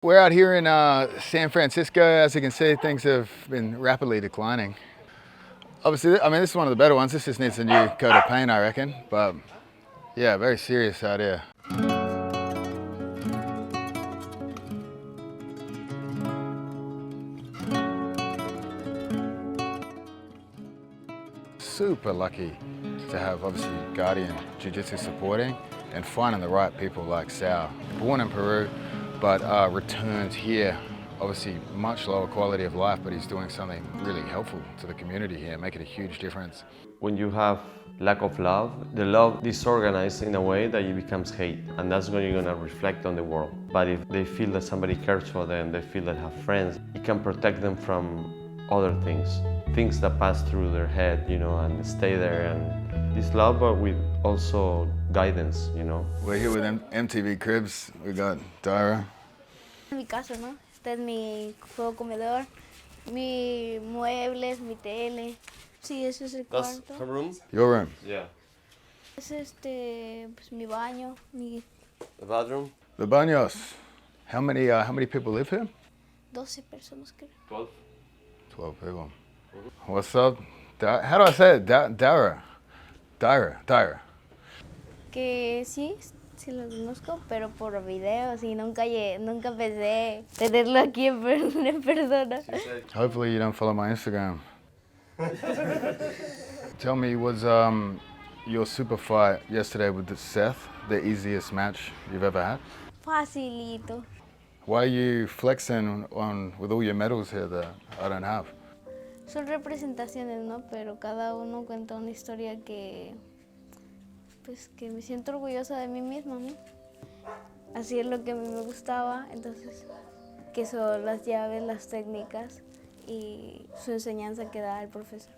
We're out here in San Francisco. As you can see, things have been rapidly declining. Obviously, I mean, this is one of the better ones. This just needs a new coat of paint, I reckon. But yeah, very serious out here. Super lucky to have obviously Guardian Jiu Jitsu supporting and finding the right people like Sal. Born in Peru, but returned here. Obviously much lower quality of life, but he's doing something really helpful to the community here, making a huge difference. When you have lack of love, the love disorganized in a way that it becomes hate, and that's when you're gonna reflect on the world. But if they feel that somebody cares for them, they feel that have friends, it can protect them from other things that pass through their head, and stay there. And this love, but with also guidance, We're here with MTV Cribs. We got Dyra. Mi casa, ¿no? Este es mi juego comedor, mi muebles, mi tele. Sí, ese es el That's cuarto. her room? Your room. Yeah. Es pues mi baño, mi The bathroom? The Baños. How many people live here? 12 personas creo. 12. 12 people. What's up? How do I say it? Dyra. Que sí lo conozco, pero por videos y nunca pensé tenerlo aquí en persona. Hopefully you don't follow my Instagram. Tell me, was your super fight yesterday with Seth the easiest match you've ever had? Facilito. Why are you flexing with all your medals here that I don't have? Son representaciones, ¿no? Pero cada uno cuenta una historia que me siento orgullosa de mí misma, ¿no? Así es lo que a mí me gustaba, entonces, que son las llaves, las técnicas y su enseñanza que da el profesor.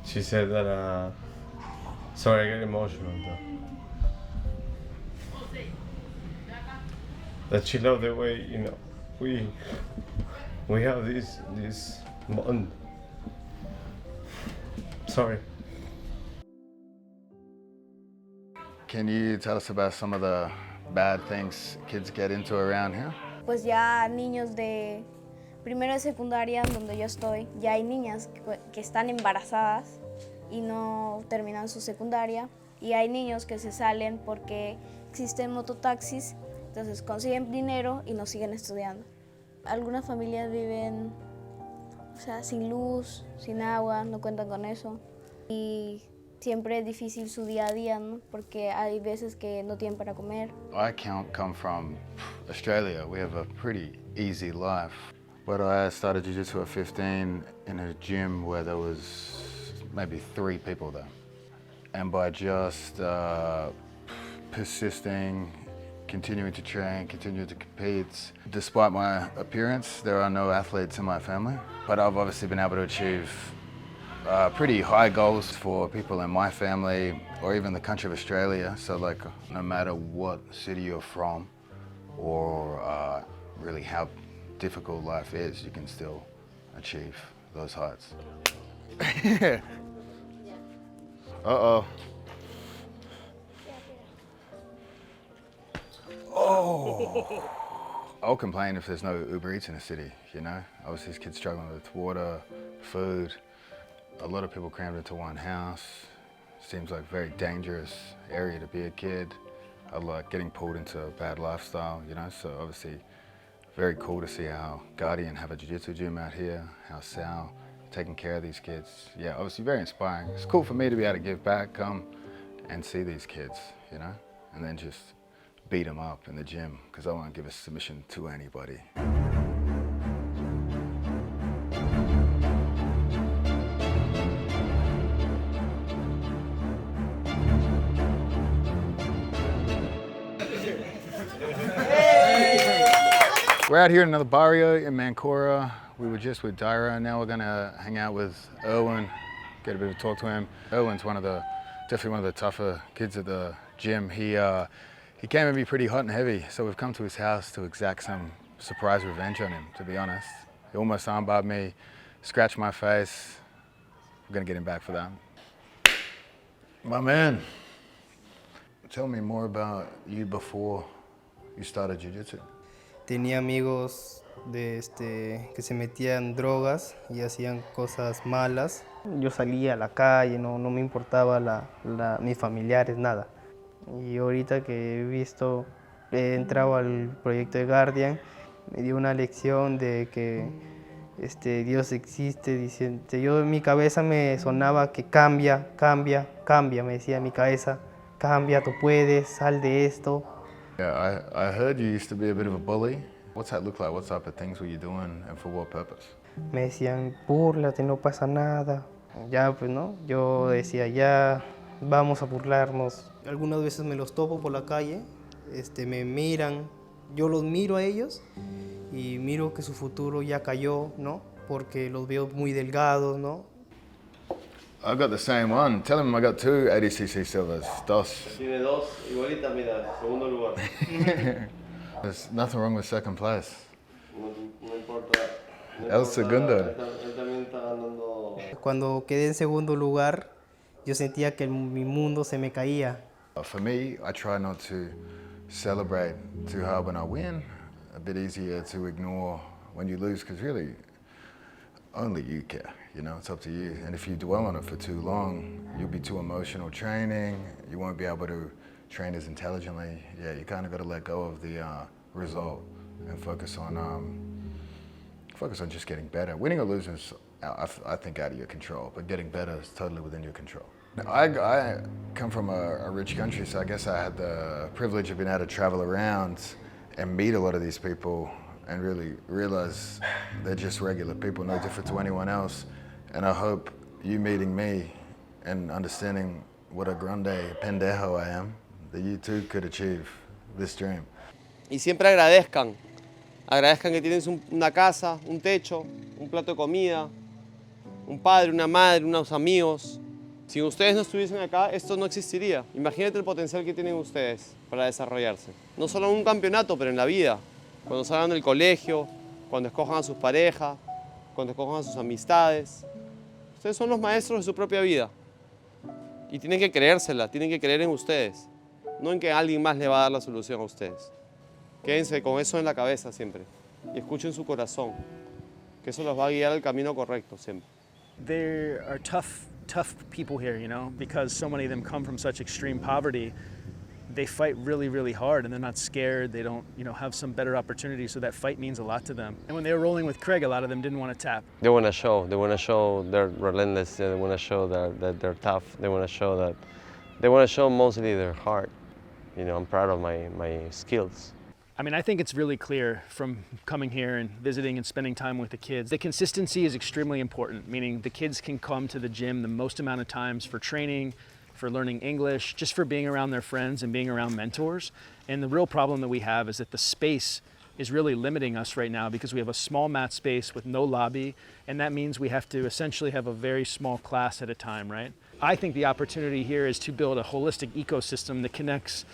She said that, sorry, I get emotional though. That she loved the way, we have this bond. Sorry. Can you tell us about some of the bad things kids get into around here? Pues ya niños de primero de secundaria, donde yo estoy, ya hay niñas que están embarazadas y no terminan su secundaria. Y hay niños que se salen porque existen mototaxis, entonces consiguen dinero y no siguen estudiando. Algunas familias viven, sin luz, sin agua, no cuentan con eso. Y siempre es difícil su día a día, ¿no? Porque hay veces que no tienen para comer. I come from Australia. We have a pretty easy life. But I started Jiu-Jitsu at 15 in a gym where there was maybe 3 people there. And by just persisting, continuing to train, continuing to compete, despite my appearance, there are no athletes in my family. But I've obviously been able to achieve pretty high goals for people in my family or even the country of Australia. So no matter what city you're from or really how difficult life is, you can still achieve those heights. Uh-oh. Oh. I'll complain if there's no Uber Eats in the city, Obviously, these kids struggling with water, food. A lot of people crammed into one house. Seems like a very dangerous area to be a kid. I like getting pulled into a bad lifestyle, So obviously, very cool to see how Guardian have a jiu-jitsu gym out here, how Sal taking care of these kids. Yeah, obviously very inspiring. It's cool for me to be able to give back, come and see these kids, and then just beat them up in the gym because I won't give a submission to anybody. We're out here in another barrio in Mancora. We were just with Dyra, now we're gonna hang out with Erwin, get a bit of talk to him. Erwin's definitely one of the tougher kids at the gym. He came at me pretty hot and heavy, so we've come to his house to exact some surprise revenge on him, to be honest. He almost armbarred me, scratched my face. We're gonna get him back for that. My man, tell me more about you before you started Jiu Jitsu. Tenía amigos que se metían drogas y hacían cosas malas. Yo salía a la calle, no me importaba mis familiares, nada. Y ahorita que he entrado al proyecto de Guardian, me dio una lección de que Dios existe. Yo en mi cabeza me sonaba que cambia, me decía en mi cabeza, cambia, tú puedes, sal de esto. Yeah, I heard you used to be a bit of a bully. What's that look like? What type of things were you doing and for what purpose? Me decían, búrlate, no pasa nada. Ya, pues, ¿no? Yo decía, ya, vamos a burlarnos. Algunas veces me los topo por la calle, me miran, yo los miro a ellos y miro que su futuro ya cayó, ¿no? Porque los veo muy delgados, ¿no? I got the same one. Tell him I got 2 ADCC silvers. Dos. Tiene 2, igualita, mira, segundo lugar. There's nothing wrong with second place. No importa. El segundo. Él también está ganando. Cuando quedé en segundo lugar, yo sentía que mi mundo se me caía. For me, I try not to celebrate too hard when I win. A bit easier to ignore when you lose, because really, only you care. You know, it's up to you. And if you dwell on it for too long, you'll be too emotional training. You won't be able to train as intelligently. Yeah, you kind of got to let go of the result and focus on just getting better. Winning or losing is, I think, out of your control, but getting better is totally within your control. I come from a rich country, so I guess I had the privilege of being able to travel around and meet a lot of these people and really realize they're just regular people, no different to anyone else. And I hope you meeting me and understanding what a grande pendejo I am, that you too could achieve this dream. Y siempre agradezcan que tienen una casa, un techo, un plato de comida, un padre, una madre, unos amigos. Si ustedes no estuviesen acá, esto no existiría. Imagínate el potencial que tienen ustedes para desarrollarse. No solo en un campeonato, pero en la vida. Cuando salgan del colegio, cuando escojan a sus parejas, cuando escojan a sus amistades. Ustedes son los maestros de su propia vida. Y tienen que creérsela, tienen que creer en ustedes. No en que alguien más le va a dar la solución a ustedes. Quédense con eso en la cabeza siempre. Y escuchen su corazón. Que eso los va a guiar al camino correcto siempre. There are tough people here, you know, because so many of them come from such extreme poverty. They fight really, really hard, and they're not scared. They don't, have some better opportunities, so that fight means a lot to them. And when they were rolling with Craig, a lot of them didn't want to tap. They want to show they're relentless. They want to show that they're tough. They want to show mostly their heart. I'm proud of my skills. I mean, I think it's really clear from coming here and visiting and spending time with the kids. The consistency is extremely important, meaning the kids can come to the gym the most amount of times for training, for learning English, just for being around their friends and being around mentors. And the real problem that we have is that the space is really limiting us right now because we have a small mat space with no lobby, and that means we have to essentially have a very small class at a time, right? I think the opportunity here is to build a holistic ecosystem that connects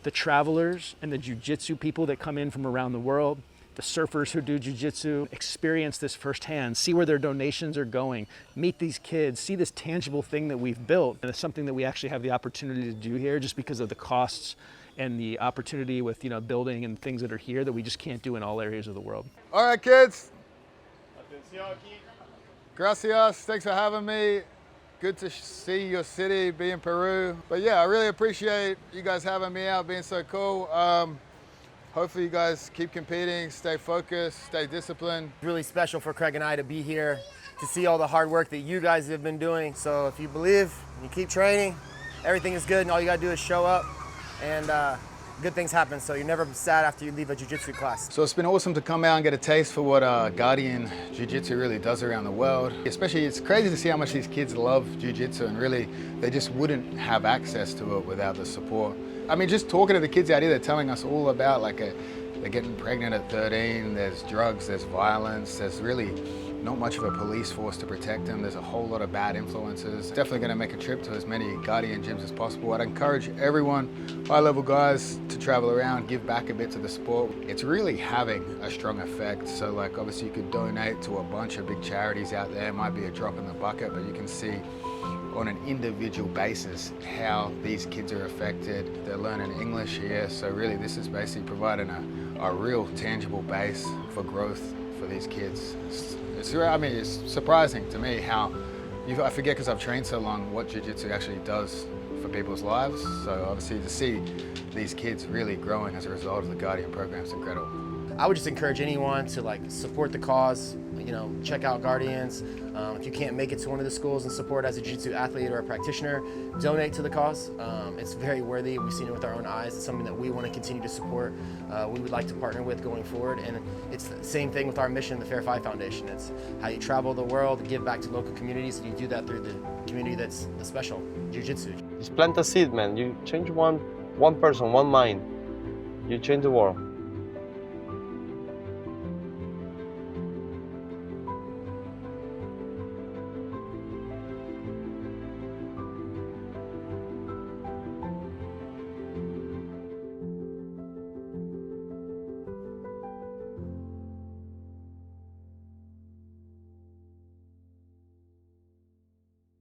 the travelers and the jiu-jitsu people that come in from around the world, the surfers who do jiu-jitsu, experience this firsthand, see where their donations are going, meet these kids, see this tangible thing that we've built. And it's something that we actually have the opportunity to do here just because of the costs and the opportunity with building and things that are here that we just can't do in all areas of the world. All right, kids. Gracias. Thanks for having me. Good to see your city, be in Peru. But yeah, I really appreciate you guys having me out, being so cool. Hopefully you guys keep competing, stay focused, stay disciplined. Really special for Craig and I to be here, to see all the hard work that you guys have been doing. So if you believe, and you keep training, everything is good, and all you gotta do is show up, and good things happen. So you're never sad after you leave a jiu-jitsu class. So it's been awesome to come out and get a taste for what Guardian Jiu-Jitsu really does around the world. Especially, it's crazy to see how much these kids love Jiu-Jitsu, and really, they just wouldn't have access to it without the support. I mean, just talking to the kids out here, they're telling us all about they're getting pregnant at 13, there's drugs, there's violence, there's really not much of a police force to protect them. There's a whole lot of bad influences. Definitely gonna make a trip to as many Guardian gyms as possible. I'd encourage everyone, high-level guys, to travel around, give back a bit to the sport. It's really having a strong effect. So obviously you could donate to a bunch of big charities out there. It might be a drop in the bucket, but you can see on an individual basis how these kids are affected. They're learning English here, so really this is basically providing a real tangible base for growth for these kids. It's surprising to me how, I forget because I've trained so long, what Jiu Jitsu actually does for people's lives. So obviously to see these kids really growing as a result of the Guardian program is incredible. I would just encourage anyone to support the cause, check out Guardians. If you can't make it to one of the schools and support as a Jiu-Jitsu athlete or a practitioner, donate to the cause. It's very worthy. We've seen it with our own eyes. It's something that we want to continue to support. We would like to partner with going forward. And it's the same thing with our mission, the Fair Fight Foundation. It's how you travel the world, give back to local communities, and you do that through the community that's the special, Jiu-Jitsu. Just plant a seed, man. You change one person, one mind. You change the world.